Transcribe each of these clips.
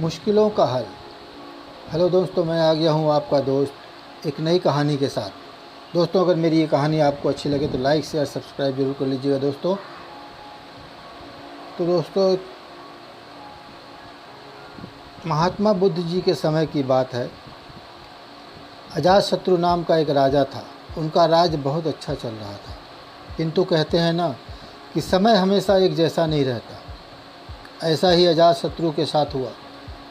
मुश्किलों का हल। हेलो दोस्तों, मैं आ गया हूँ आपका दोस्त एक नई कहानी के साथ। दोस्तों, अगर मेरी ये कहानी आपको अच्छी लगे तो लाइक शेयर सब्सक्राइब जरूर कर लीजिएगा दोस्तों। तो दोस्तों, महात्मा बुद्ध जी के समय की बात है। अजातशत्रु नाम का एक राजा था। उनका राज बहुत अच्छा चल रहा था, किंतु कहते हैं ना कि समय हमेशा एक जैसा नहीं रहता। ऐसा ही अजातशत्रु के साथ हुआ।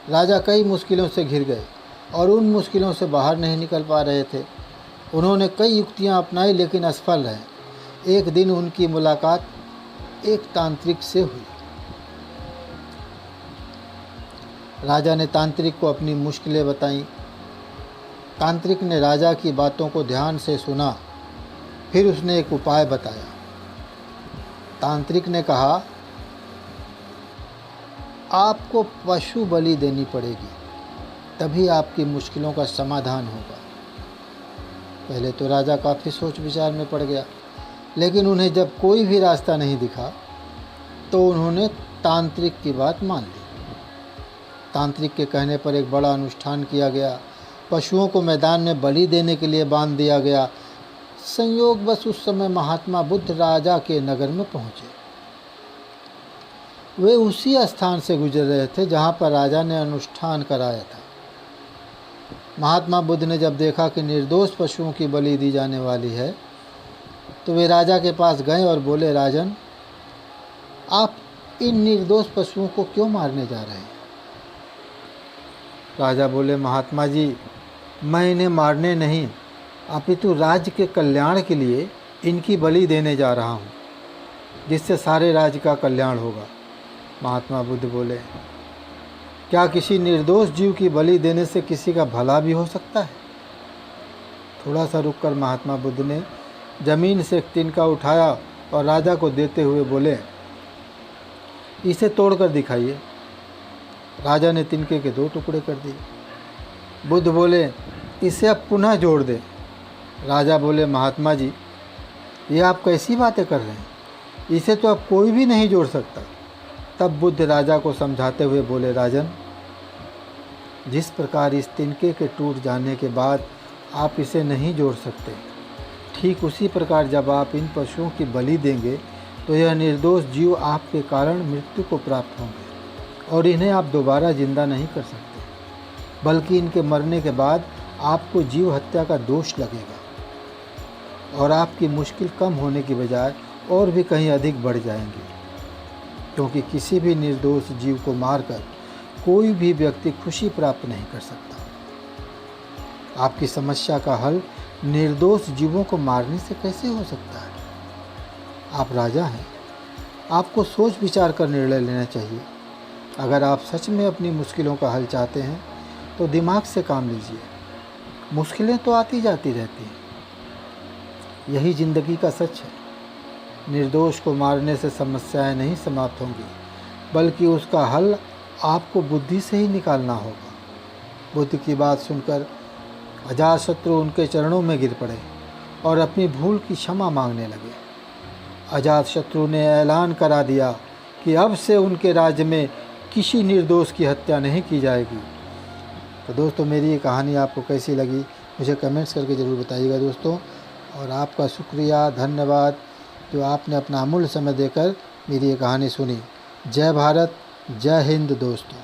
राजा कई मुश्किलों से घिर गए और उन मुश्किलों से बाहर नहीं निकल पा रहे थे। उन्होंने कई युक्तियां अपनाई लेकिन असफल रहे। एक दिन उनकी मुलाकात एक तांत्रिक से हुई। राजा ने तांत्रिक को अपनी मुश्किलें बताईं। तांत्रिक ने राजा की बातों को ध्यान से सुना, फिर उसने एक उपाय बताया। तांत्रिक ने कहा, आपको पशु बलि देनी पड़ेगी, तभी आपकी मुश्किलों का समाधान होगा। पहले तो राजा काफ़ी सोच विचार में पड़ गया, लेकिन उन्हें जब कोई भी रास्ता नहीं दिखा तो उन्होंने तांत्रिक की बात मान ली। तांत्रिक के कहने पर एक बड़ा अनुष्ठान किया गया। पशुओं को मैदान में बलि देने के लिए बांध दिया गया। संयोगवश उस समय महात्मा बुद्ध राजा के नगर में पहुँचे। वे उसी स्थान से गुजर रहे थे जहाँ पर राजा ने अनुष्ठान कराया था। महात्मा बुद्ध ने जब देखा कि निर्दोष पशुओं की बलि दी जाने वाली है, तो वे राजा के पास गए और बोले, राजन, आप इन निर्दोष पशुओं को क्यों मारने जा रहे हैं? राजा बोले, महात्मा जी, मैं इन्हें मारने नहीं अपितु राज्य के कल्याण के लिए इनकी बलि देने जा रहा हूँ, जिससे सारे राज्य का कल्याण होगा। महात्मा बुद्ध बोले, क्या किसी निर्दोष जीव की बलि देने से किसी का भला भी हो सकता है? थोड़ा सा रुककर महात्मा बुद्ध ने जमीन से एक तिनका उठाया और राजा को देते हुए बोले, इसे तोड़कर दिखाइए। राजा ने तिनके के 2 टुकड़े कर दिए। बुद्ध बोले, इसे अब पुनः जोड़ दे। राजा बोले, महात्मा जी, ये आप कैसी बातें कर रहे हैं? इसे तो अब कोई भी नहीं जोड़ सकता। तब बुद्ध राजा को समझाते हुए बोले, राजन, जिस प्रकार इस तिनके के टूट जाने के बाद आप इसे नहीं जोड़ सकते, ठीक उसी प्रकार जब आप इन पशुओं की बलि देंगे तो यह निर्दोष जीव आपके कारण मृत्यु को प्राप्त होंगे और इन्हें आप दोबारा जिंदा नहीं कर सकते, बल्कि इनके मरने के बाद आपको जीव हत्या का दोष लगेगा और आपकी मुश्किल कम होने की बजाय और भी कहीं अधिक बढ़ जाएंगी, क्योंकि किसी भी निर्दोष जीव को मारकर कोई भी व्यक्ति खुशी प्राप्त नहीं कर सकता। आपकी समस्या का हल निर्दोष जीवों को मारने से कैसे हो सकता है? आप राजा हैं, आपको सोच विचार कर निर्णय लेना चाहिए। अगर आप सच में अपनी मुश्किलों का हल चाहते हैं तो दिमाग से काम लीजिए। मुश्किलें तो आती जाती रहती हैं, यही ज़िंदगी का सच है। निर्दोष को मारने से समस्याएं नहीं समाप्त होंगी, बल्कि उसका हल आपको बुद्धि से ही निकालना होगा। बुद्ध की बात सुनकर अजातशत्रु उनके चरणों में गिर पड़े और अपनी भूल की क्षमा मांगने लगे। अजातशत्रु ने ऐलान करा दिया कि अब से उनके राज्य में किसी निर्दोष की हत्या नहीं की जाएगी। तो दोस्तों, मेरी ये कहानी आपको कैसी लगी मुझे कमेंट्स करके ज़रूर बताइएगा दोस्तों। और आपका शुक्रिया, धन्यवाद जो आपने अपना अमूल्य समय देकर मेरी ये कहानी सुनी। जय भारत, जय हिंद दोस्तों।